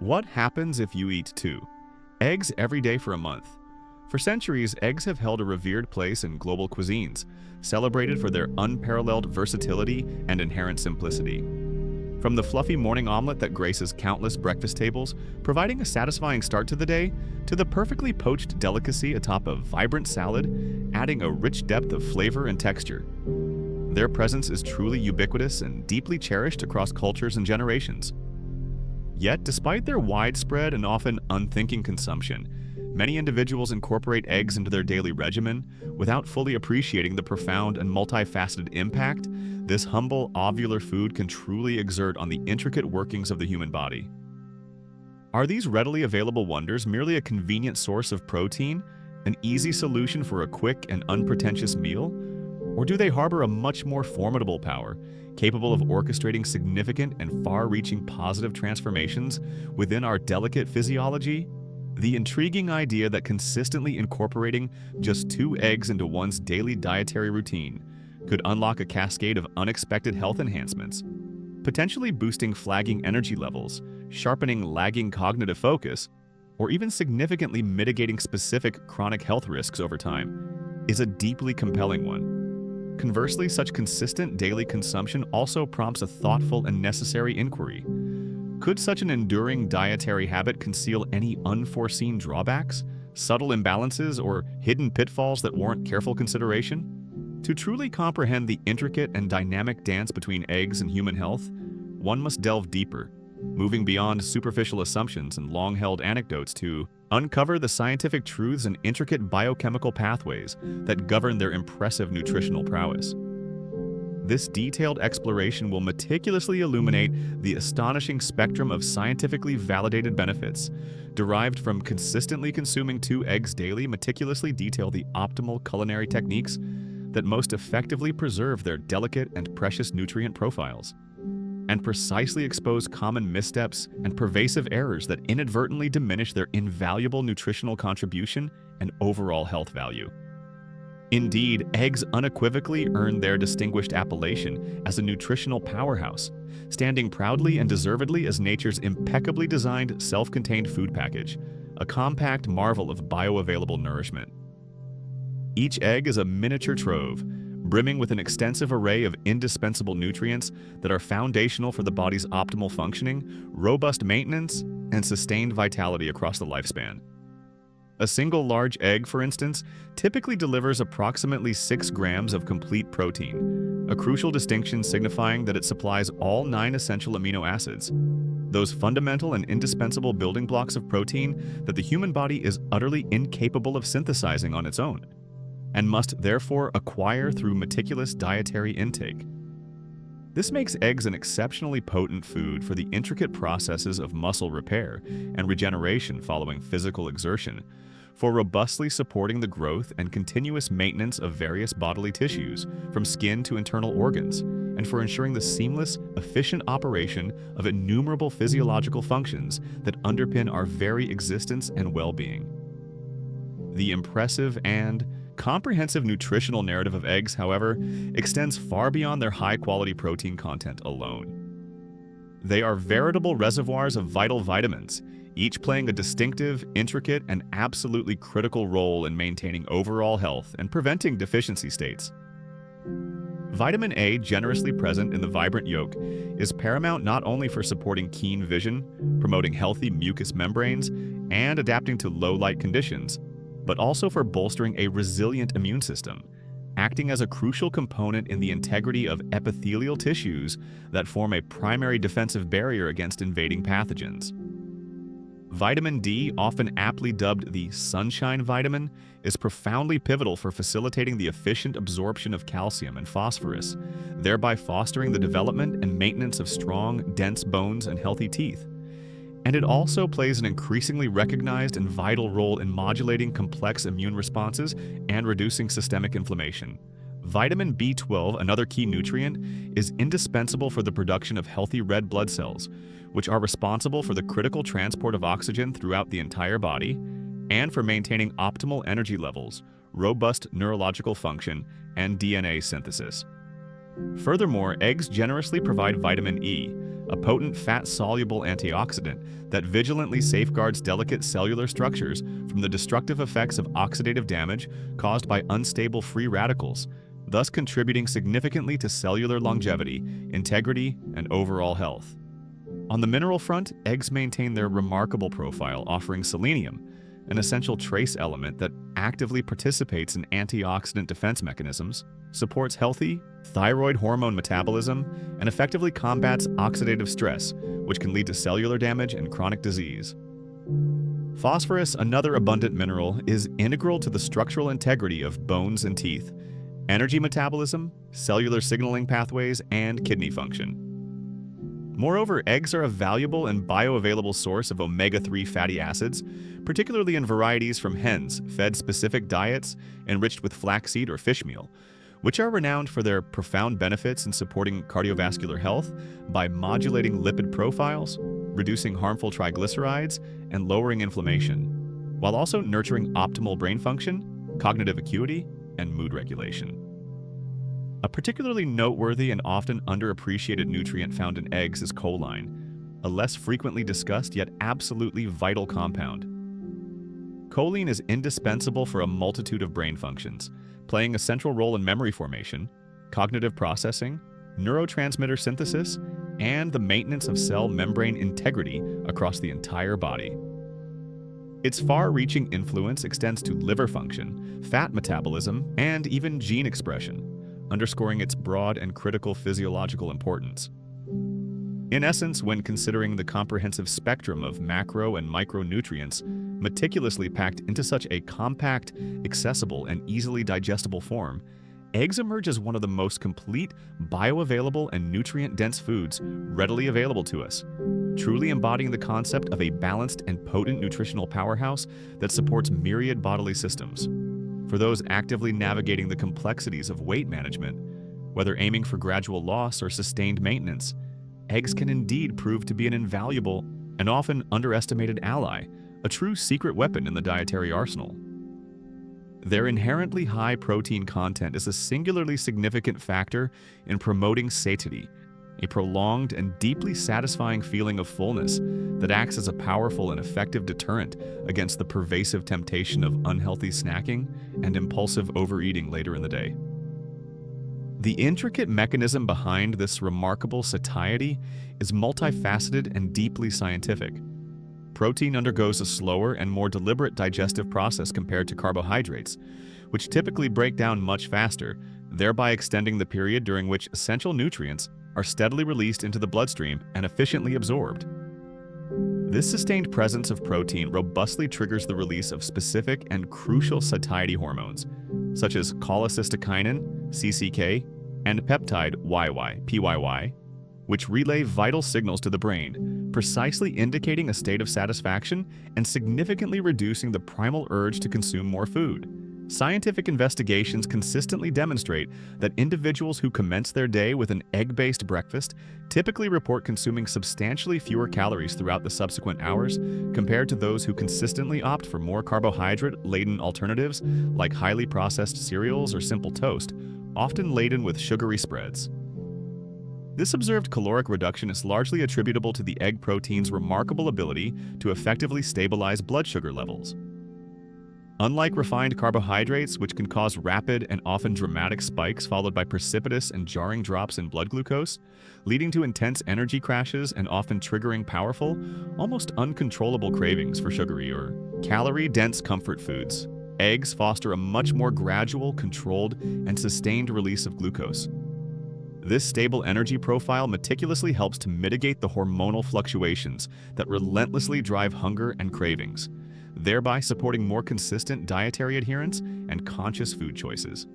What happens if you eat 2 eggs every day for a month? For centuries, eggs have held a revered place in global cuisines, celebrated for their unparalleled versatility and inherent simplicity. From the fluffy morning omelet that graces countless breakfast tables, providing a satisfying start to the day, to the perfectly poached delicacy atop a vibrant salad, adding a rich depth of flavor and texture. Their presence is truly ubiquitous and deeply cherished across cultures and generations. Yet, despite their widespread and often unthinking consumption, many individuals incorporate eggs into their daily regimen without fully appreciating the profound and multifaceted impact this humble ovular food can truly exert on the intricate workings of the human body. Are these readily available wonders merely a convenient source of protein, an easy solution for a quick and unpretentious meal? Or do they harbor a much more formidable power, capable of orchestrating significant and far-reaching positive transformations within our delicate physiology? The intriguing idea that consistently incorporating just 2 eggs into one's daily dietary routine could unlock a cascade of unexpected health enhancements, potentially boosting flagging energy levels, sharpening lagging cognitive focus, or even significantly mitigating specific chronic health risks over time, is a deeply compelling one. Conversely, such consistent daily consumption also prompts a thoughtful and necessary inquiry. Could such an enduring dietary habit conceal any unforeseen drawbacks, subtle imbalances, or hidden pitfalls that warrant careful consideration? To truly comprehend the intricate and dynamic dance between eggs and human health, one must delve deeper, moving beyond superficial assumptions and long-held anecdotes to uncover the scientific truths and intricate biochemical pathways that govern their impressive nutritional prowess. This detailed exploration will meticulously illuminate the astonishing spectrum of scientifically validated benefits derived from consistently consuming 2 eggs daily, meticulously detail the optimal culinary techniques that most effectively preserve their delicate and precious nutrient profiles, and precisely expose common missteps and pervasive errors that inadvertently diminish their invaluable nutritional contribution and overall health value. Indeed, eggs unequivocally earn their distinguished appellation as a nutritional powerhouse, standing proudly and deservedly as nature's impeccably designed self-contained food package, a compact marvel of bioavailable nourishment. Each egg is a miniature trove, brimming with an extensive array of indispensable nutrients that are foundational for the body's optimal functioning, robust maintenance, and sustained vitality across the lifespan. A single large egg, for instance, typically delivers approximately 6 grams of complete protein, a crucial distinction signifying that it supplies all 9 essential amino acids, those fundamental and indispensable building blocks of protein that the human body is utterly incapable of synthesizing on its own, and must therefore acquire through meticulous dietary intake. This makes eggs an exceptionally potent food for the intricate processes of muscle repair and regeneration following physical exertion, for robustly supporting the growth and continuous maintenance of various bodily tissues, from skin to internal organs, and for ensuring the seamless, efficient operation of innumerable physiological functions that underpin our very existence and well-being. The impressive and comprehensive nutritional narrative of eggs, however, extends far beyond their high-quality protein content alone. They are veritable reservoirs of vital vitamins, each playing a distinctive, intricate, and absolutely critical role in maintaining overall health and preventing deficiency states. Vitamin A, generously present in the vibrant yolk, is paramount not only for supporting keen vision, promoting healthy mucous membranes, and adapting to low-light conditions, but also for bolstering a resilient immune system, acting as a crucial component in the integrity of epithelial tissues that form a primary defensive barrier against invading pathogens. Vitamin D, often aptly dubbed the sunshine vitamin, is profoundly pivotal for facilitating the efficient absorption of calcium and phosphorus, thereby fostering the development and maintenance of strong, dense bones and healthy teeth. And it also plays an increasingly recognized and vital role in modulating complex immune responses and reducing systemic inflammation. Vitamin B12, another key nutrient, is indispensable for the production of healthy red blood cells, which are responsible for the critical transport of oxygen throughout the entire body and for maintaining optimal energy levels, robust neurological function, and DNA synthesis. Furthermore, eggs generously provide vitamin E, a potent fat-soluble antioxidant that vigilantly safeguards delicate cellular structures from the destructive effects of oxidative damage caused by unstable free radicals, thus contributing significantly to cellular longevity, integrity, and overall health. On the mineral front, eggs maintain their remarkable profile, offering selenium, an essential trace element that actively participates in antioxidant defense mechanisms, supports healthy thyroid hormone metabolism, and effectively combats oxidative stress, which can lead to cellular damage and chronic disease. Phosphorus, another abundant mineral, is integral to the structural integrity of bones and teeth, energy metabolism, cellular signaling pathways, and kidney function. Moreover, eggs are a valuable and bioavailable source of omega-3 fatty acids, particularly in varieties from hens fed specific diets enriched with flaxseed or fish meal, which are renowned for their profound benefits in supporting cardiovascular health by modulating lipid profiles, reducing harmful triglycerides, and lowering inflammation, while also nurturing optimal brain function, cognitive acuity, and mood regulation. A particularly noteworthy and often underappreciated nutrient found in eggs is choline, a less frequently discussed yet absolutely vital compound. Choline is indispensable for a multitude of brain functions, playing a central role in memory formation, cognitive processing, neurotransmitter synthesis, and the maintenance of cell membrane integrity across the entire body. Its far-reaching influence extends to liver function, fat metabolism, and even gene expression, underscoring its broad and critical physiological importance. In essence, when considering the comprehensive spectrum of macro and micronutrients meticulously packed into such a compact, accessible, and easily digestible form, eggs emerge as one of the most complete, bioavailable, and nutrient-dense foods readily available to us, truly embodying the concept of a balanced and potent nutritional powerhouse that supports myriad bodily systems. For those actively navigating the complexities of weight management, whether aiming for gradual loss or sustained maintenance, eggs can indeed prove to be an invaluable and often underestimated ally, a true secret weapon in the dietary arsenal. Their inherently high protein content is a singularly significant factor in promoting satiety, a prolonged and deeply satisfying feeling of fullness that acts as a powerful and effective deterrent against the pervasive temptation of unhealthy snacking and impulsive overeating later in the day. The intricate mechanism behind this remarkable satiety is multifaceted and deeply scientific. Protein undergoes a slower and more deliberate digestive process compared to carbohydrates, which typically break down much faster, thereby extending the period during which essential nutrients are steadily released into the bloodstream and efficiently absorbed. This sustained presence of protein robustly triggers the release of specific and crucial satiety hormones, such as cholecystokinin, CCK, and peptide PYY, which relay vital signals to the brain, precisely indicating a state of satisfaction and significantly reducing the primal urge to consume more food. Scientific investigations consistently demonstrate that individuals who commence their day with an egg-based breakfast typically report consuming substantially fewer calories throughout the subsequent hours compared to those who consistently opt for more carbohydrate-laden alternatives like highly processed cereals or simple toast, often laden with sugary spreads. This observed caloric reduction is largely attributable to the egg protein's remarkable ability to effectively stabilize blood sugar levels. Unlike refined carbohydrates, which can cause rapid and often dramatic spikes followed by precipitous and jarring drops in blood glucose, leading to intense energy crashes and often triggering powerful, almost uncontrollable cravings for sugary or calorie-dense comfort foods, eggs foster a much more gradual, controlled, and sustained release of glucose. This stable energy profile meticulously helps to mitigate the hormonal fluctuations that relentlessly drive hunger and cravings, thereby supporting more consistent dietary adherence and conscious food choices.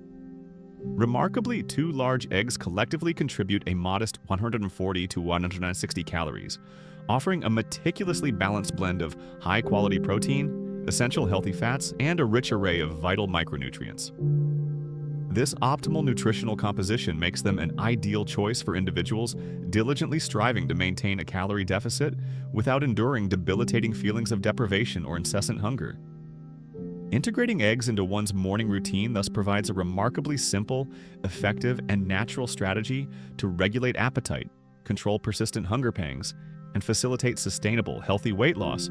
Remarkably, 2 large eggs collectively contribute a modest 140 to 160 calories, offering a meticulously balanced blend of high-quality protein, essential healthy fats, and a rich array of vital micronutrients. This optimal nutritional composition makes them an ideal choice for individuals diligently striving to maintain a calorie deficit without enduring debilitating feelings of deprivation or incessant hunger. Integrating eggs into one's morning routine thus provides a remarkably simple, effective, and natural strategy to regulate appetite, control persistent hunger pangs, and facilitate sustainable, healthy weight loss,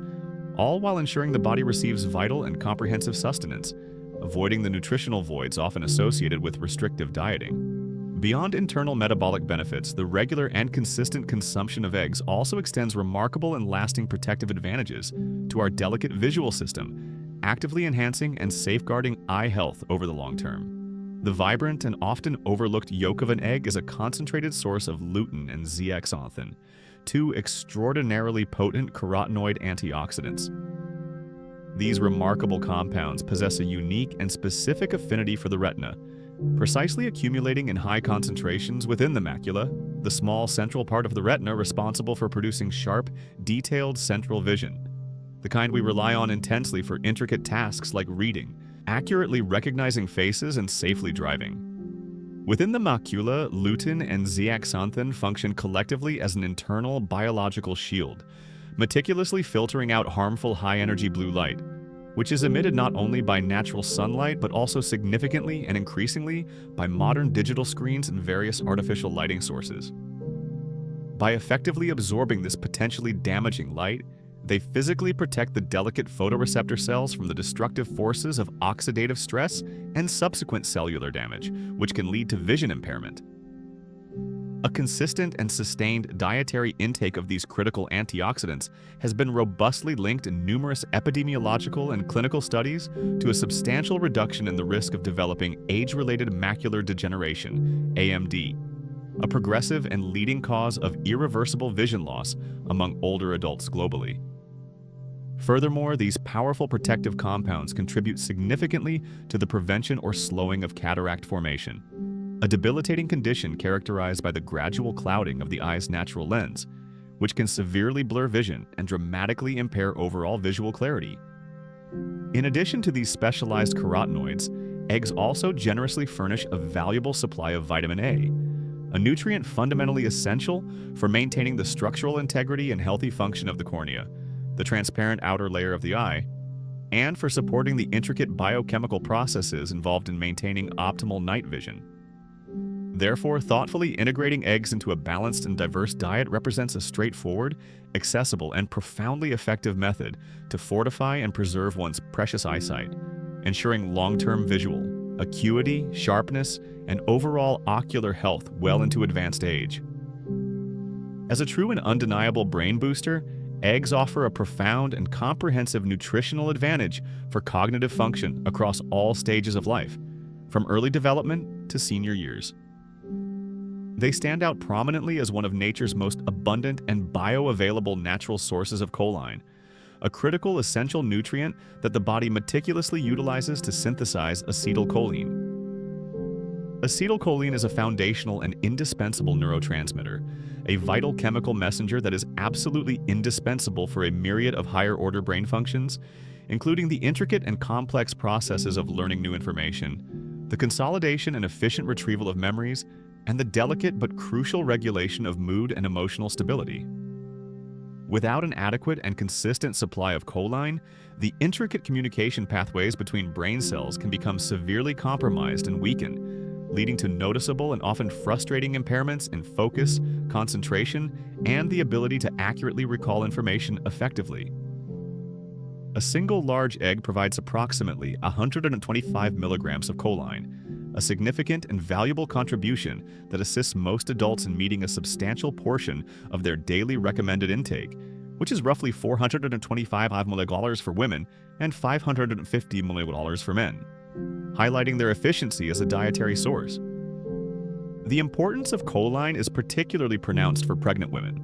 all while ensuring the body receives vital and comprehensive sustenance, avoiding the nutritional voids often associated with restrictive dieting. Beyond internal metabolic benefits, the regular and consistent consumption of eggs also extends remarkable and lasting protective advantages to our delicate visual system, actively enhancing and safeguarding eye health over the long term. The vibrant and often overlooked yolk of an egg is a concentrated source of lutein and zeaxanthin, two extraordinarily potent carotenoid antioxidants. These remarkable compounds possess a unique and specific affinity for the retina, precisely accumulating in high concentrations within the macula, the small central part of the retina responsible for producing sharp, detailed central vision, the kind we rely on intensely for intricate tasks like reading, accurately recognizing faces, and safely driving. Within the macula, lutein and zeaxanthin function collectively as an internal biological shield, meticulously filtering out harmful high-energy blue light, which is emitted not only by natural sunlight but also significantly and increasingly by modern digital screens and various artificial lighting sources. By effectively absorbing this potentially damaging light, they physically protect the delicate photoreceptor cells from the destructive forces of oxidative stress and subsequent cellular damage, which can lead to vision impairment. A consistent and sustained dietary intake of these critical antioxidants has been robustly linked in numerous epidemiological and clinical studies to a substantial reduction in the risk of developing age-related macular degeneration, AMD, a progressive and leading cause of irreversible vision loss among older adults globally. Furthermore, these powerful protective compounds contribute significantly to the prevention or slowing of cataract formation, a debilitating condition characterized by the gradual clouding of the eye's natural lens, which can severely blur vision and dramatically impair overall visual clarity. In addition to these specialized carotenoids, eggs also generously furnish a valuable supply of vitamin A, a nutrient fundamentally essential for maintaining the structural integrity and healthy function of the cornea, the transparent outer layer of the eye, and for supporting the intricate biochemical processes involved in maintaining optimal night vision. Therefore, thoughtfully integrating eggs into a balanced and diverse diet represents a straightforward, accessible, and profoundly effective method to fortify and preserve one's precious eyesight, ensuring long-term visual, acuity, sharpness, and overall ocular health well into advanced age. As a true and undeniable brain booster, eggs offer a profound and comprehensive nutritional advantage for cognitive function across all stages of life, from early development to senior years. They stand out prominently as one of nature's most abundant and bioavailable natural sources of choline, a critical essential nutrient that the body meticulously utilizes to synthesize acetylcholine. Acetylcholine is a foundational and indispensable neurotransmitter, a vital chemical messenger that is absolutely indispensable for a myriad of higher-order brain functions, including the intricate and complex processes of learning new information, the consolidation and efficient retrieval of memories, and the delicate but crucial regulation of mood and emotional stability. Without an adequate and consistent supply of choline, the intricate communication pathways between brain cells can become severely compromised and weaken, leading to noticeable and often frustrating impairments in focus, concentration, and the ability to accurately recall information effectively. A single large egg provides approximately 125 milligrams of choline, a significant and valuable contribution that assists most adults in meeting a substantial portion of their daily recommended intake, which is roughly 425 mg for women and 550 mg for men, highlighting their efficiency as a dietary source. The importance of choline is particularly pronounced for pregnant women.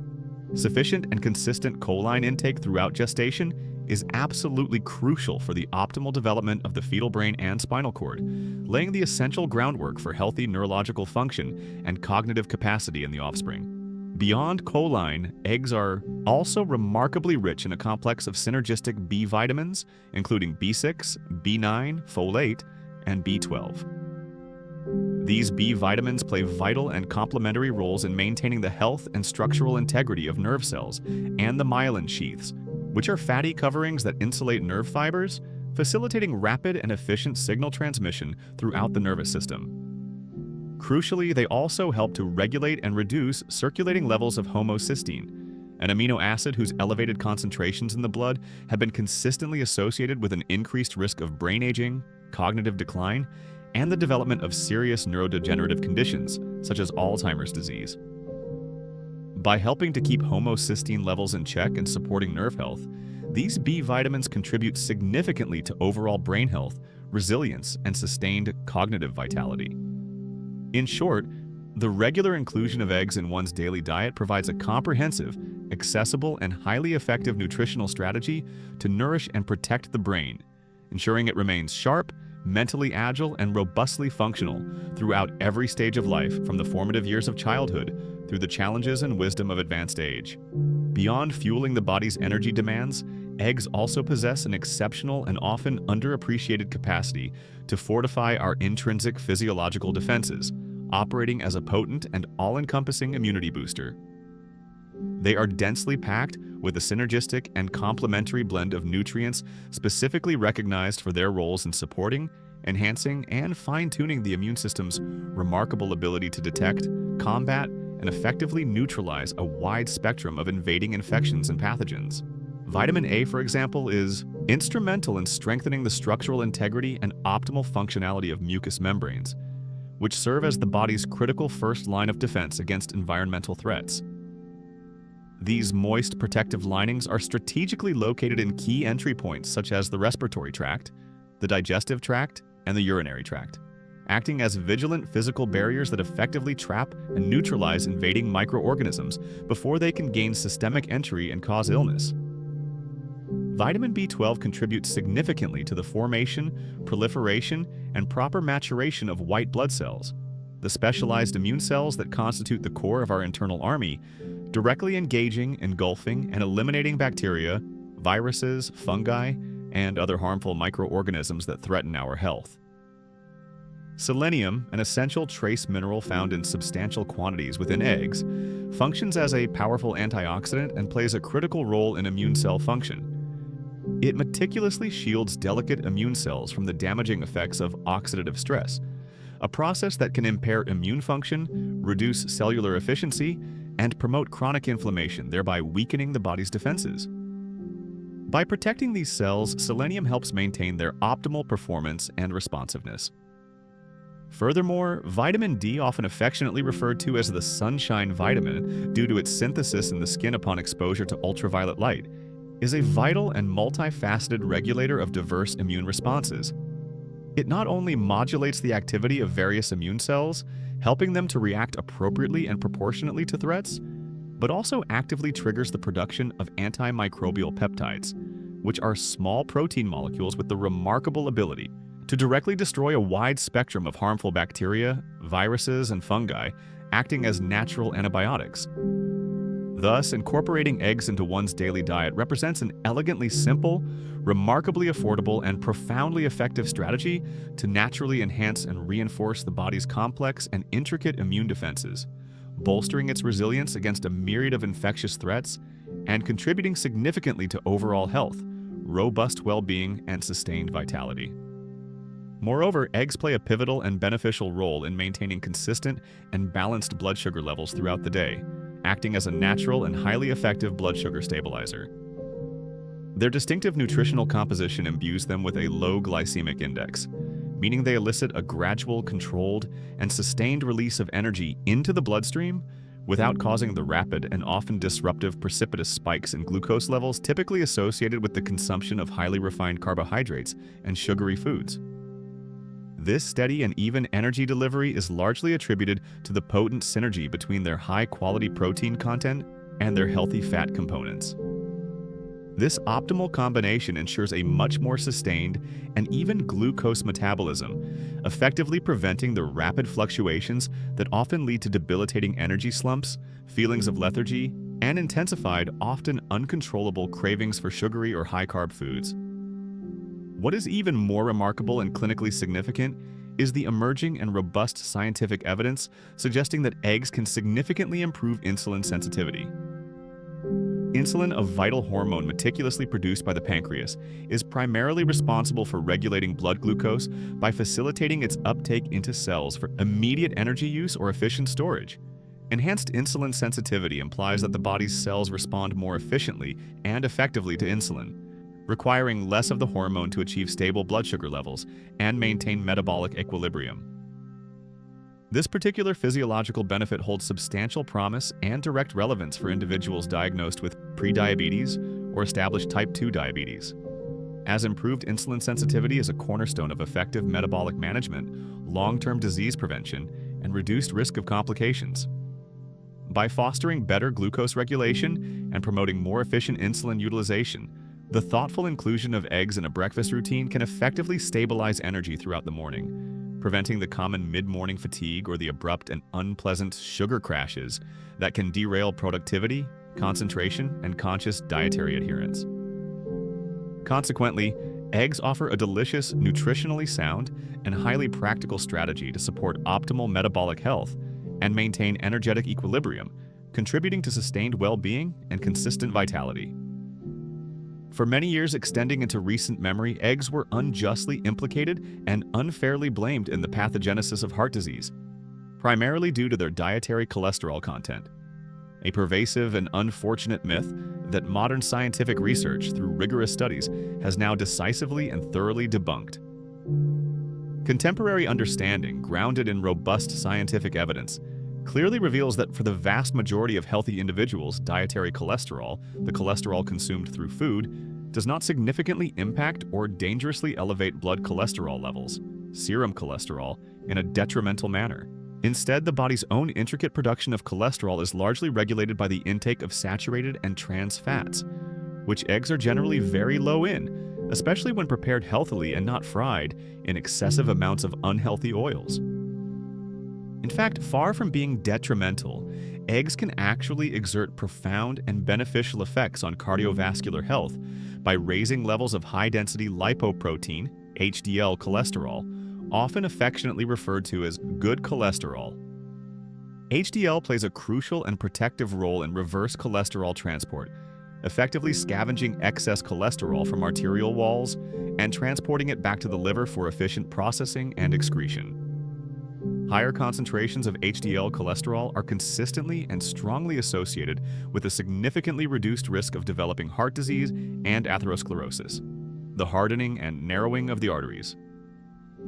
Sufficient and consistent choline intake throughout gestation is absolutely crucial for the optimal development of the fetal brain and spinal cord, laying the essential groundwork for healthy neurological function and cognitive capacity in the offspring. Beyond choline, eggs are also remarkably rich in a complex of synergistic B vitamins, including B6, B9, folate, and B12. These B vitamins play vital and complementary roles in maintaining the health and structural integrity of nerve cells and the myelin sheaths, which are fatty coverings that insulate nerve fibers, facilitating rapid and efficient signal transmission throughout the nervous system. Crucially, they also help to regulate and reduce circulating levels of homocysteine, an amino acid whose elevated concentrations in the blood have been consistently associated with an increased risk of brain aging, cognitive decline, and the development of serious neurodegenerative conditions, such as Alzheimer's disease. By helping to keep homocysteine levels in check and supporting nerve health, these B vitamins contribute significantly to overall brain health, resilience, and sustained cognitive vitality. In short, the regular inclusion of eggs in one's daily diet provides a comprehensive, accessible, and highly effective nutritional strategy to nourish and protect the brain, ensuring it remains sharp, mentally agile, and robustly functional throughout every stage of life, from the formative years of childhood through the challenges and wisdom of advanced age. Beyond fueling the body's energy demands, eggs also possess an exceptional and often underappreciated capacity to fortify our intrinsic physiological defenses, operating as a potent and all-encompassing immunity booster. They are densely packed with a synergistic and complementary blend of nutrients specifically recognized for their roles in supporting, enhancing, and fine-tuning the immune system's remarkable ability to detect, combat, and effectively neutralize a wide spectrum of invading infections and pathogens. Vitamin A, for example, is instrumental in strengthening the structural integrity and optimal functionality of mucous membranes, which serve as the body's critical first line of defense against environmental threats. These moist protective linings are strategically located in key entry points such as the respiratory tract, the digestive tract, and the urinary tract, acting as vigilant physical barriers that effectively trap and neutralize invading microorganisms before they can gain systemic entry and cause illness. Vitamin B12 contributes significantly to the formation, proliferation, and proper maturation of white blood cells, the specialized immune cells that constitute the core of our internal army, directly engaging, engulfing, and eliminating bacteria, viruses, fungi, and other harmful microorganisms that threaten our health. Selenium, an essential trace mineral found in substantial quantities within eggs, functions as a powerful antioxidant and plays a critical role in immune cell function. It meticulously shields delicate immune cells from the damaging effects of oxidative stress, a process that can impair immune function, reduce cellular efficiency, and promote chronic inflammation, thereby weakening the body's defenses. By protecting these cells, selenium helps maintain their optimal performance and responsiveness. Furthermore, vitamin D, often affectionately referred to as the sunshine vitamin due to its synthesis in the skin upon exposure to ultraviolet light, is a vital and multifaceted regulator of diverse immune responses. It not only modulates the activity of various immune cells, helping them to react appropriately and proportionately to threats, but also actively triggers the production of antimicrobial peptides, which are small protein molecules with the remarkable ability to directly destroy a wide spectrum of harmful bacteria, viruses, and fungi, acting as natural antibiotics. Thus, incorporating eggs into one's daily diet represents an elegantly simple, remarkably affordable, and profoundly effective strategy to naturally enhance and reinforce the body's complex and intricate immune defenses, bolstering its resilience against a myriad of infectious threats and contributing significantly to overall health, robust well-being, and sustained vitality. Moreover, eggs play a pivotal and beneficial role in maintaining consistent and balanced blood sugar levels throughout the day, acting as a natural and highly effective blood sugar stabilizer. Their distinctive nutritional composition imbues them with a low glycemic index, meaning they elicit a gradual, controlled, and sustained release of energy into the bloodstream without causing the rapid and often disruptive precipitous spikes in glucose levels typically associated with the consumption of highly refined carbohydrates and sugary foods. This steady and even energy delivery is largely attributed to the potent synergy between their high-quality protein content and their healthy fat components. This optimal combination ensures a much more sustained and even glucose metabolism, effectively preventing the rapid fluctuations that often lead to debilitating energy slumps, feelings of lethargy, and intensified, often uncontrollable cravings for sugary or high-carb foods. What is even more remarkable and clinically significant is the emerging and robust scientific evidence suggesting that eggs can significantly improve insulin sensitivity. Insulin, a vital hormone meticulously produced by the pancreas, is primarily responsible for regulating blood glucose by facilitating its uptake into cells for immediate energy use or efficient storage. Enhanced insulin sensitivity implies that the body's cells respond more efficiently and effectively to insulin, requiring less of the hormone to achieve stable blood sugar levels and maintain metabolic equilibrium. This particular physiological benefit holds substantial promise and direct relevance for individuals diagnosed with prediabetes or established type 2 diabetes. As improved insulin sensitivity is a cornerstone of effective metabolic management, long-term disease prevention, and reduced risk of complications. By fostering better glucose regulation and promoting more efficient insulin utilization, the thoughtful inclusion of eggs in a breakfast routine can effectively stabilize energy throughout the morning, preventing the common mid-morning fatigue or the abrupt and unpleasant sugar crashes that can derail productivity, concentration, and conscious dietary adherence. Consequently, eggs offer a delicious, nutritionally sound, and highly practical strategy to support optimal metabolic health and maintain energetic equilibrium, contributing to sustained well-being and consistent vitality. For many years extending into recent memory, eggs were unjustly implicated and unfairly blamed in the pathogenesis of heart disease, primarily due to their dietary cholesterol content. A pervasive and unfortunate myth that modern scientific research, through rigorous studies, has now decisively and thoroughly debunked. Contemporary understanding, grounded in robust scientific evidence, clearly reveals that for the vast majority of healthy individuals, dietary cholesterol, the cholesterol consumed through food, does not significantly impact or dangerously elevate blood cholesterol levels, serum cholesterol, in a detrimental manner. Instead, the body's own intricate production of cholesterol is largely regulated by the intake of saturated and trans fats, which eggs are generally very low in, especially when prepared healthily and not fried in excessive amounts of unhealthy oils. In fact, far from being detrimental, eggs can actually exert profound and beneficial effects on cardiovascular health by raising levels of high-density lipoprotein, HDL cholesterol, often affectionately referred to as good cholesterol. HDL plays a crucial and protective role in reverse cholesterol transport, effectively scavenging excess cholesterol from arterial walls and transporting it back to the liver for efficient processing and excretion. Higher concentrations of HDL cholesterol are consistently and strongly associated with a significantly reduced risk of developing heart disease and atherosclerosis, the hardening and narrowing of the arteries.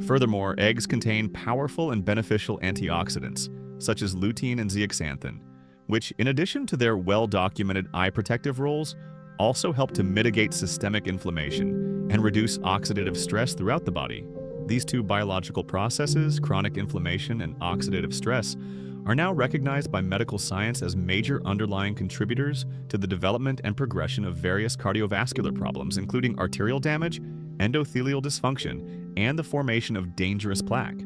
Furthermore, eggs contain powerful and beneficial antioxidants, such as lutein and zeaxanthin, which, in addition to their well-documented eye protective roles, also help to mitigate systemic inflammation and reduce oxidative stress throughout the body. These two biological processes, chronic inflammation and oxidative stress, are now recognized by medical science as major underlying contributors to the development and progression of various cardiovascular problems, including arterial damage, endothelial dysfunction, and the formation of dangerous plaque.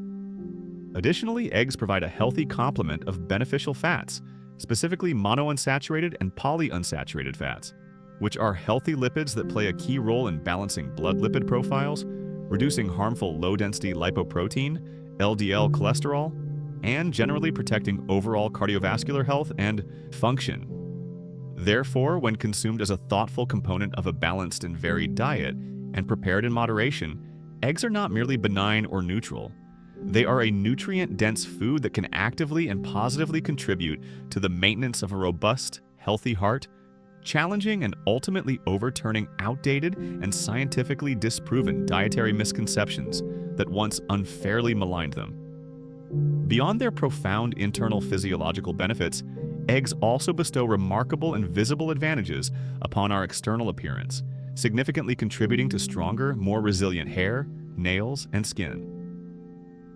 Additionally, eggs provide a healthy complement of beneficial fats, specifically monounsaturated and polyunsaturated fats, which are healthy lipids that play a key role in balancing blood lipid profiles, reducing harmful low-density lipoprotein, LDL cholesterol, and generally protecting overall cardiovascular health and function. Therefore, when consumed as a thoughtful component of a balanced and varied diet and prepared in moderation, eggs are not merely benign or neutral. They are a nutrient-dense food that can actively and positively contribute to the maintenance of a robust, healthy heart, challenging and ultimately overturning outdated and scientifically disproven dietary misconceptions that once unfairly maligned them. Beyond their profound internal physiological benefits, eggs also bestow remarkable and visible advantages upon our external appearance, significantly contributing to stronger, more resilient hair, nails, and skin.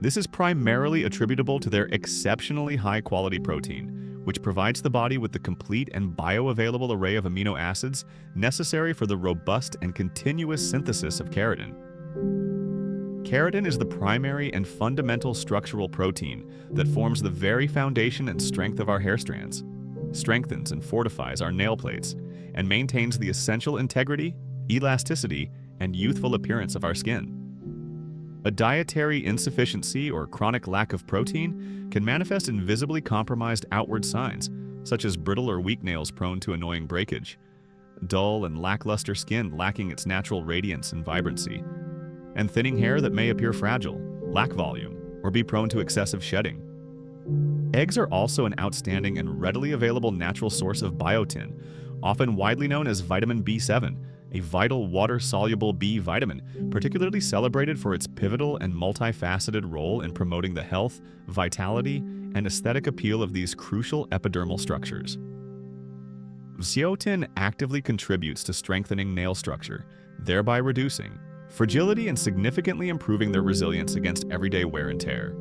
This is primarily attributable to their exceptionally high-quality protein, which provides the body with the complete and bioavailable array of amino acids necessary for the robust and continuous synthesis of keratin. Keratin is the primary and fundamental structural protein that forms the very foundation and strength of our hair strands, strengthens and fortifies our nail plates, and maintains the essential integrity, elasticity, and youthful appearance of our skin. A dietary insufficiency or chronic lack of protein can manifest in visibly compromised outward signs, such as brittle or weak nails prone to annoying breakage, dull, and lackluster skin lacking its natural radiance and vibrancy, and thinning hair that may appear fragile, lack volume, or be prone to excessive shedding. Eggs are also an outstanding and readily available natural source of biotin, often widely known as vitamin B7, a vital water-soluble B vitamin, particularly celebrated for its pivotal and multifaceted role in promoting the health, vitality, and aesthetic appeal of these crucial epidermal structures. Zeotin actively contributes to strengthening nail structure, thereby reducing fragility and significantly improving their resilience against everyday wear and tear.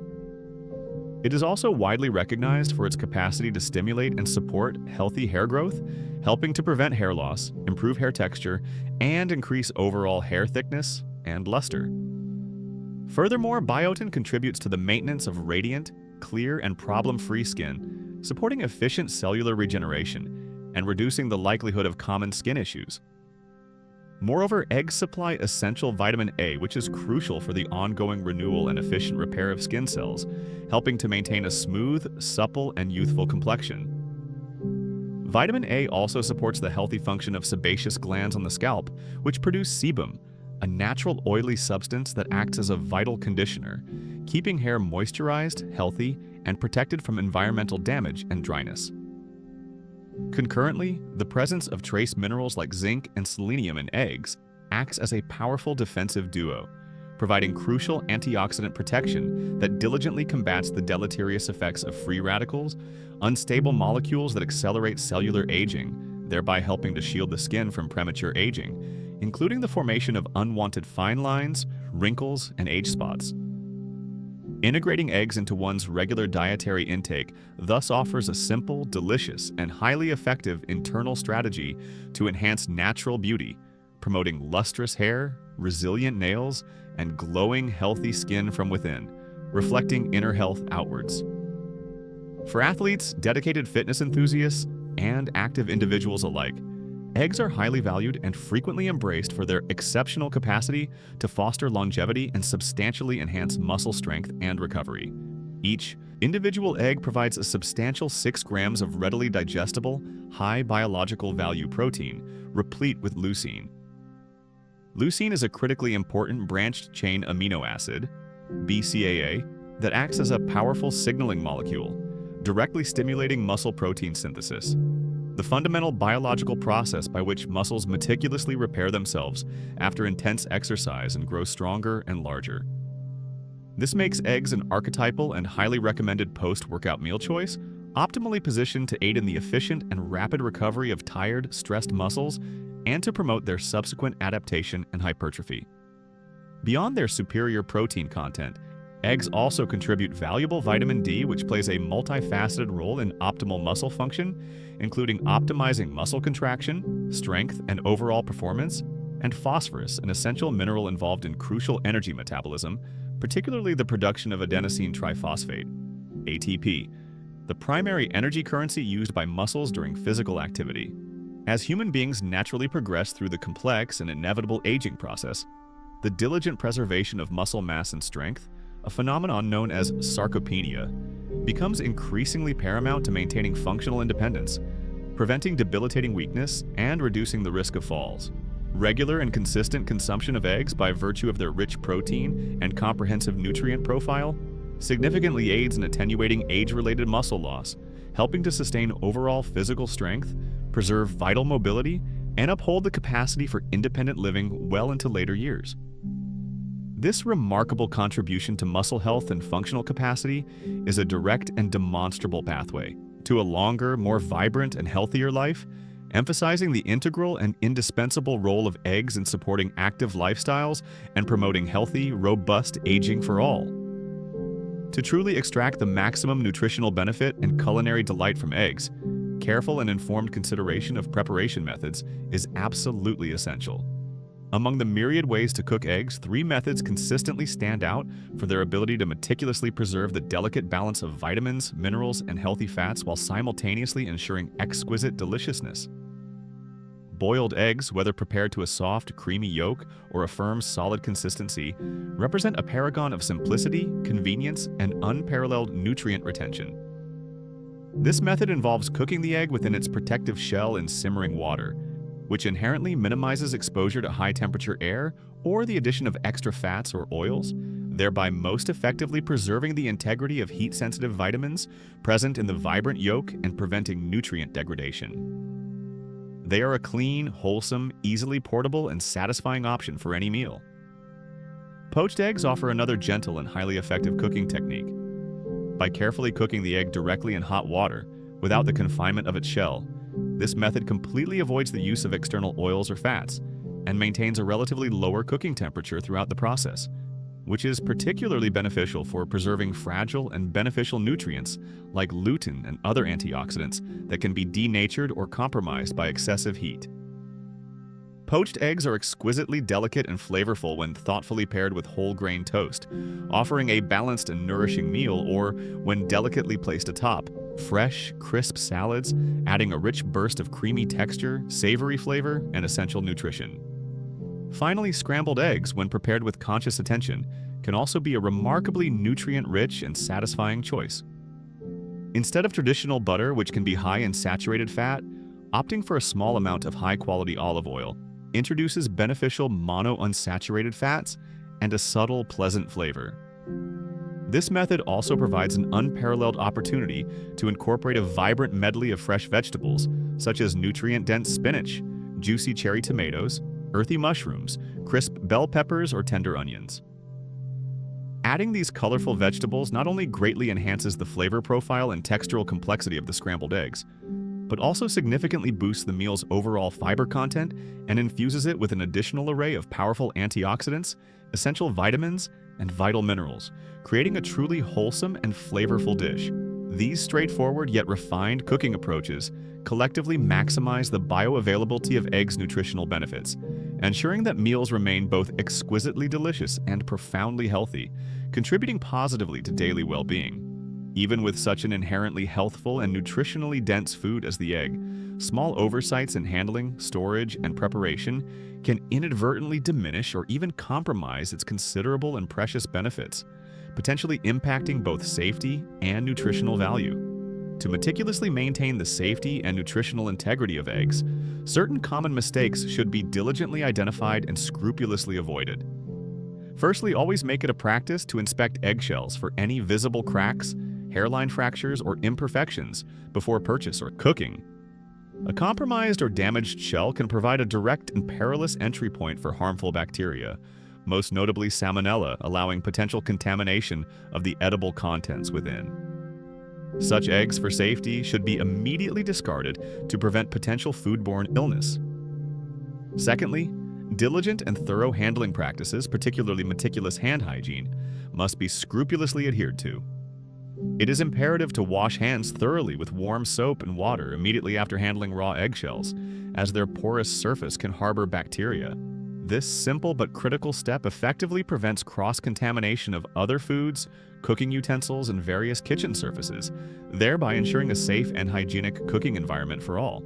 It is also widely recognized for its capacity to stimulate and support healthy hair growth, helping to prevent hair loss, improve hair texture, and increase overall hair thickness and luster. Furthermore, biotin contributes to the maintenance of radiant, clear, and problem-free skin, supporting efficient cellular regeneration and reducing the likelihood of common skin issues. Moreover, eggs supply essential vitamin A, which is crucial for the ongoing renewal and efficient repair of skin cells, helping to maintain a smooth, supple, and youthful complexion. Vitamin A also supports the healthy function of sebaceous glands on the scalp, which produce sebum, a natural oily substance that acts as a vital conditioner, keeping hair moisturized, healthy, and protected from environmental damage and dryness. Concurrently, the presence of trace minerals like zinc and selenium in eggs acts as a powerful defensive duo, providing crucial antioxidant protection that diligently combats the deleterious effects of free radicals, unstable molecules that accelerate cellular aging, thereby helping to shield the skin from premature aging, including the formation of unwanted fine lines, wrinkles, and age spots. Integrating eggs into one's regular dietary intake thus offers a simple, delicious, and highly effective internal strategy to enhance natural beauty, promoting lustrous hair, resilient nails, and glowing, healthy skin from within, reflecting inner health outwards. For athletes, dedicated fitness enthusiasts, and active individuals alike, eggs are highly valued and frequently embraced for their exceptional capacity to foster longevity and substantially enhance muscle strength and recovery. Each individual egg provides a substantial 6 grams of readily digestible, high biological value protein, replete with leucine. Leucine is a critically important branched-chain amino acid, BCAA, that acts as a powerful signaling molecule, directly stimulating muscle protein synthesis, the fundamental biological process by which muscles meticulously repair themselves after intense exercise and grow stronger and larger. This makes eggs an archetypal and highly recommended post-workout meal choice, optimally positioned to aid in the efficient and rapid recovery of tired, stressed muscles and to promote their subsequent adaptation and hypertrophy. Beyond their superior protein content, eggs also contribute valuable vitamin D, which plays a multifaceted role in optimal muscle function, including optimizing muscle contraction, strength, and overall performance, and phosphorus, an essential mineral involved in crucial energy metabolism, particularly the production of adenosine triphosphate, ATP, the primary energy currency used by muscles during physical activity. As human beings naturally progress through the complex and inevitable aging process, the diligent preservation of muscle mass and strength, a phenomenon known as sarcopenia, becomes increasingly paramount to maintaining functional independence, preventing debilitating weakness, and reducing the risk of falls. Regular and consistent consumption of eggs by virtue of their rich protein and comprehensive nutrient profile significantly aids in attenuating age-related muscle loss, helping to sustain overall physical strength, preserve vital mobility, and uphold the capacity for independent living well into later years. This remarkable contribution to muscle health and functional capacity is a direct and demonstrable pathway to a longer, more vibrant, and healthier life, emphasizing the integral and indispensable role of eggs in supporting active lifestyles and promoting healthy, robust aging for all. To truly extract the maximum nutritional benefit and culinary delight from eggs, careful and informed consideration of preparation methods is absolutely essential. Among the myriad ways to cook eggs, 3 methods consistently stand out for their ability to meticulously preserve the delicate balance of vitamins, minerals, and healthy fats while simultaneously ensuring exquisite deliciousness. Boiled eggs, whether prepared to a soft, creamy yolk or a firm, solid consistency, represent a paragon of simplicity, convenience, and unparalleled nutrient retention. This method involves cooking the egg within its protective shell in simmering water, which inherently minimizes exposure to high-temperature air or the addition of extra fats or oils, thereby most effectively preserving the integrity of heat-sensitive vitamins present in the vibrant yolk and preventing nutrient degradation. They are a clean, wholesome, easily portable, and satisfying option for any meal. Poached eggs offer another gentle and highly effective cooking technique. By carefully cooking the egg directly in hot water, without the confinement of its shell, this method completely avoids the use of external oils or fats and maintains a relatively lower cooking temperature throughout the process, which is particularly beneficial for preserving fragile and beneficial nutrients like lutein and other antioxidants that can be denatured or compromised by excessive heat. Poached eggs are exquisitely delicate and flavorful when thoughtfully paired with whole grain toast, offering a balanced and nourishing meal, or when delicately placed atop fresh, crisp salads, adding a rich burst of creamy texture, savory flavor, and essential nutrition. Finally, scrambled eggs, when prepared with conscious attention, can also be a remarkably nutrient-rich and satisfying choice. Instead of traditional butter, which can be high in saturated fat, opting for a small amount of high-quality olive oil introduces beneficial monounsaturated fats and a subtle, pleasant flavor. This method also provides an unparalleled opportunity to incorporate a vibrant medley of fresh vegetables, such as nutrient-dense spinach, juicy cherry tomatoes, earthy mushrooms, crisp bell peppers, or tender onions. Adding these colorful vegetables not only greatly enhances the flavor profile and textural complexity of the scrambled eggs, but also significantly boosts the meal's overall fiber content and infuses it with an additional array of powerful antioxidants, essential vitamins, and vital minerals, creating a truly wholesome and flavorful dish. These straightforward yet refined cooking approaches collectively maximize the bioavailability of eggs' nutritional benefits, ensuring that meals remain both exquisitely delicious and profoundly healthy, contributing positively to daily well-being. Even with such an inherently healthful and nutritionally dense food as the egg, small oversights in handling, storage, and preparation can inadvertently diminish or even compromise its considerable and precious benefits, potentially impacting both safety and nutritional value. To meticulously maintain the safety and nutritional integrity of eggs, certain common mistakes should be diligently identified and scrupulously avoided. Firstly, always make it a practice to inspect eggshells for any visible cracks, hairline fractures, or imperfections before purchase or cooking. A compromised or damaged shell can provide a direct and perilous entry point for harmful bacteria, most notably salmonella, allowing potential contamination of the edible contents within. Such eggs, for safety, should be immediately discarded to prevent potential foodborne illness. Secondly, diligent and thorough handling practices, particularly meticulous hand hygiene, must be scrupulously adhered to. It is imperative to wash hands thoroughly with warm soap and water immediately after handling raw eggshells, as their porous surface can harbor bacteria. This simple but critical step effectively prevents cross-contamination of other foods, cooking utensils, and various kitchen surfaces, thereby ensuring a safe and hygienic cooking environment for all.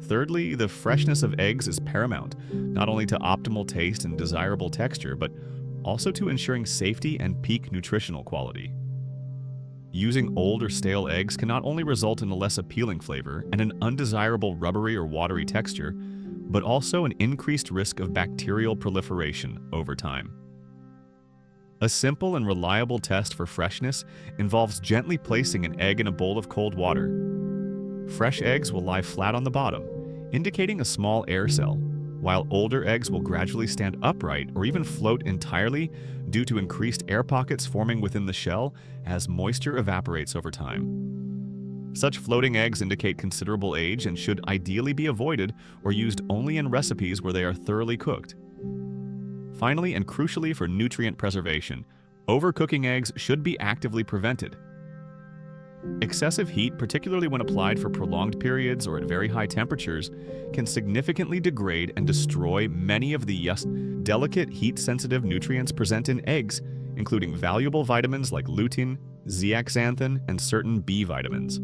Thirdly, the freshness of eggs is paramount, not only to optimal taste and desirable texture, but also to ensuring safety and peak nutritional quality. Using old or stale eggs can not only result in a less appealing flavor and an undesirable rubbery or watery texture, but also an increased risk of bacterial proliferation over time. A simple and reliable test for freshness involves gently placing an egg in a bowl of cold water. Fresh eggs will lie flat on the bottom, indicating a small air cell, while older eggs will gradually stand upright or even float entirely due to increased air pockets forming within the shell as moisture evaporates over time. Such floating eggs indicate considerable age and should ideally be avoided or used only in recipes where they are thoroughly cooked. Finally, and crucially for nutrient preservation, overcooking eggs should be actively prevented. Excessive heat, particularly when applied for prolonged periods or at very high temperatures, can significantly degrade and destroy many of the delicate heat-sensitive nutrients present in eggs, including valuable vitamins like lutein, zeaxanthin, and certain B vitamins.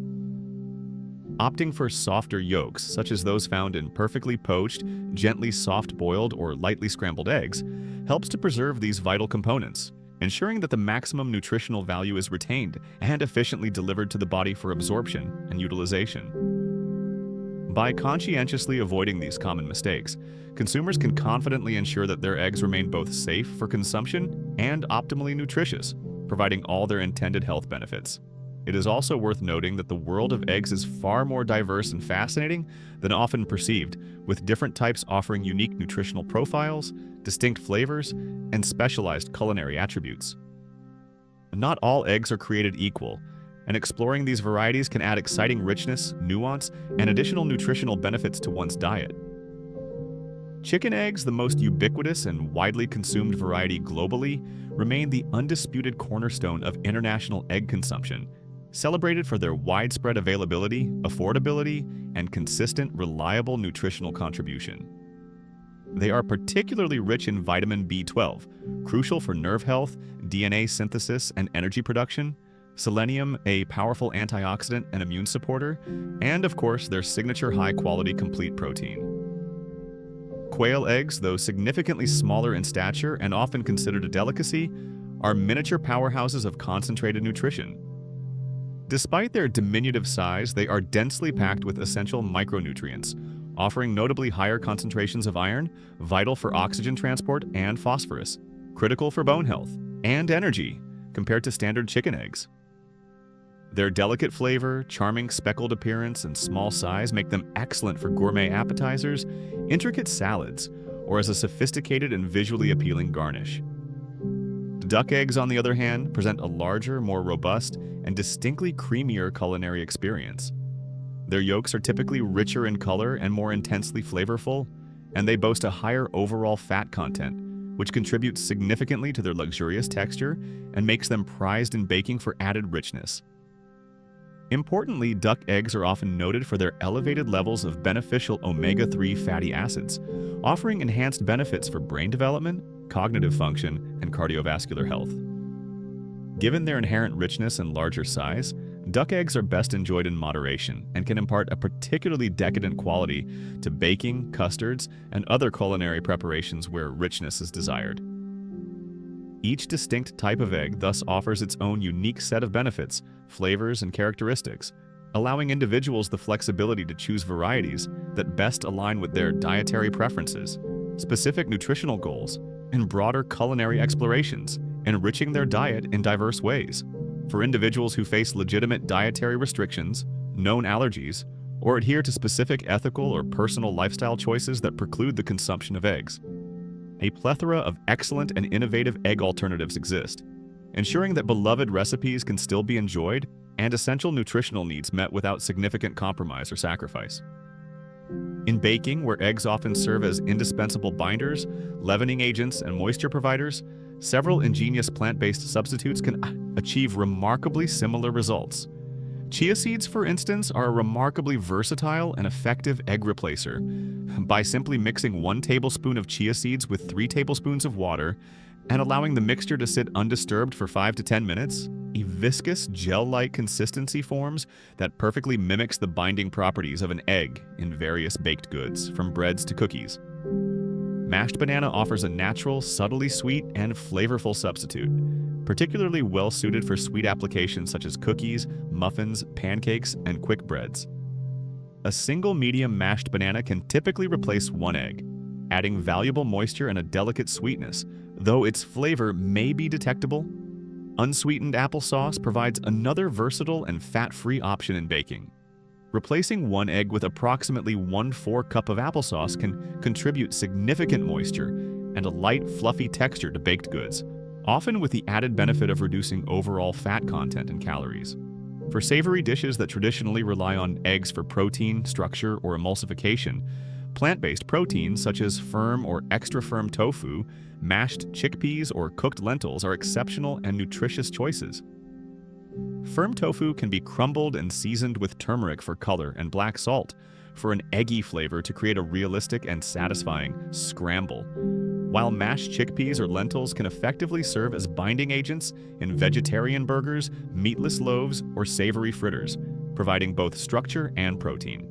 Opting for softer yolks, such as those found in perfectly poached, gently soft-boiled, or lightly scrambled eggs, helps to preserve these vital components, ensuring that the maximum nutritional value is retained and efficiently delivered to the body for absorption and utilization. By conscientiously avoiding these common mistakes, consumers can confidently ensure that their eggs remain both safe for consumption and optimally nutritious, providing all their intended health benefits. It is also worth noting that the world of eggs is far more diverse and fascinating than often perceived, with different types offering unique nutritional profiles, distinct flavors, and specialized culinary attributes. Not all eggs are created equal, and exploring these varieties can add exciting richness, nuance, and additional nutritional benefits to one's diet. Chicken eggs, the most ubiquitous and widely consumed variety globally, remain the undisputed cornerstone of international egg consumption, celebrated for their widespread availability, affordability, and consistent, reliable nutritional contribution. They are particularly rich in vitamin B12, crucial for nerve health, DNA synthesis, and energy production, selenium, a powerful antioxidant and immune supporter, and of course, their signature high-quality complete protein. Quail eggs, though significantly smaller in stature and often considered a delicacy, are miniature powerhouses of concentrated nutrition. Despite their diminutive size, they are densely packed with essential micronutrients, offering notably higher concentrations of iron, vital for oxygen transport, and phosphorus, critical for bone health and energy compared to standard chicken eggs. Their delicate flavor, charming speckled appearance, and small size make them excellent for gourmet appetizers, intricate salads, or as a sophisticated and visually appealing garnish. Duck eggs, on the other hand, present a larger, more robust, and distinctly creamier culinary experience. Their yolks are typically richer in color and more intensely flavorful, and they boast a higher overall fat content, which contributes significantly to their luxurious texture and makes them prized in baking for added richness. Importantly, duck eggs are often noted for their elevated levels of beneficial omega-3 fatty acids, offering enhanced benefits for brain development, cognitive function, and cardiovascular health. Given their inherent richness and larger size, duck eggs are best enjoyed in moderation and can impart a particularly decadent quality to baking, custards, and other culinary preparations where richness is desired. Each distinct type of egg thus offers its own unique set of benefits, flavors, and characteristics, allowing individuals the flexibility to choose varieties that best align with their dietary preferences, specific nutritional goals, and broader culinary explorations, enriching their diet in diverse ways. For individuals who face legitimate dietary restrictions, known allergies, or adhere to specific ethical or personal lifestyle choices that preclude the consumption of eggs, a plethora of excellent and innovative egg alternatives exist, ensuring that beloved recipes can still be enjoyed and essential nutritional needs met without significant compromise or sacrifice. In baking, where eggs often serve as indispensable binders, leavening agents, and moisture providers, several ingenious plant-based substitutes can achieve remarkably similar results. Chia seeds, for instance, are a remarkably versatile and effective egg replacer. By simply mixing 1 tablespoon of chia seeds with 3 tablespoons of water and allowing the mixture to sit undisturbed for 5 to 10 minutes, a viscous, gel-like consistency forms that perfectly mimics the binding properties of an egg in various baked goods, from breads to cookies. Mashed banana offers a natural, subtly sweet, and flavorful substitute, particularly well-suited for sweet applications such as cookies, muffins, pancakes, and quick breads. A single medium mashed banana can typically replace 1 egg, adding valuable moisture and a delicate sweetness, though its flavor may be detectable. Unsweetened applesauce provides another versatile and fat-free option in baking. Replacing 1 egg with approximately 1/4 cup of applesauce can contribute significant moisture and a light, fluffy texture to baked goods, often with the added benefit of reducing overall fat content and calories. For savory dishes that traditionally rely on eggs for protein, structure, or emulsification, plant-based proteins such as firm or extra-firm tofu, mashed chickpeas, or cooked lentils are exceptional and nutritious choices. Firm tofu can be crumbled and seasoned with turmeric for color and black salt for an eggy flavor to create a realistic and satisfying scramble, while mashed chickpeas or lentils can effectively serve as binding agents in vegetarian burgers, meatless loaves, or savory fritters, providing both structure and protein.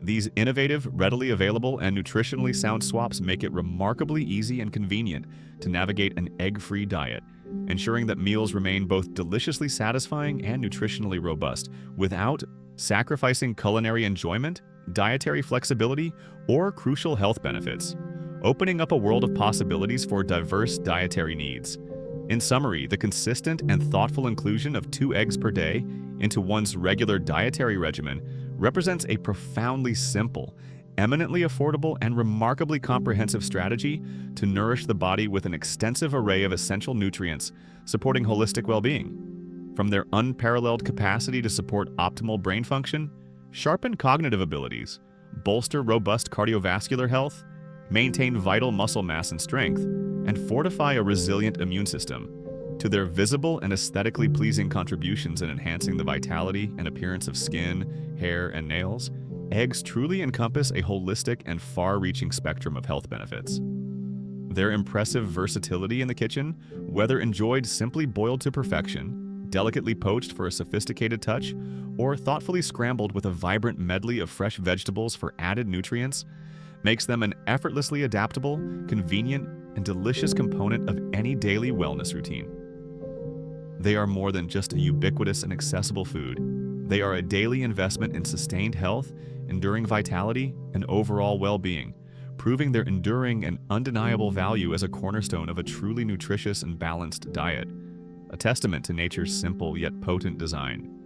These innovative, readily available, and nutritionally sound swaps make it remarkably easy and convenient to navigate an egg-free diet, ensuring that meals remain both deliciously satisfying and nutritionally robust, without sacrificing culinary enjoyment, dietary flexibility, or crucial health benefits, opening up a world of possibilities for diverse dietary needs. In summary, the consistent and thoughtful inclusion of 2 eggs per day into one's regular dietary regimen represents a profoundly simple, eminently affordable, and remarkably comprehensive strategy to nourish the body with an extensive array of essential nutrients, supporting holistic well-being. From their unparalleled capacity to support optimal brain function, sharpen cognitive abilities, bolster robust cardiovascular health, maintain vital muscle mass and strength, and fortify a resilient immune system, to their visible and aesthetically pleasing contributions in enhancing the vitality and appearance of skin, hair, and nails, eggs truly encompass a holistic and far-reaching spectrum of health benefits. Their impressive versatility in the kitchen, whether enjoyed simply boiled to perfection, delicately poached for a sophisticated touch, or thoughtfully scrambled with a vibrant medley of fresh vegetables for added nutrients, makes them an effortlessly adaptable, convenient, and delicious component of any daily wellness routine. They are more than just a ubiquitous and accessible food. They are a daily investment in sustained health, enduring vitality, and overall well-being, proving their enduring and undeniable value as a cornerstone of a truly nutritious and balanced diet, a testament to nature's simple yet potent design.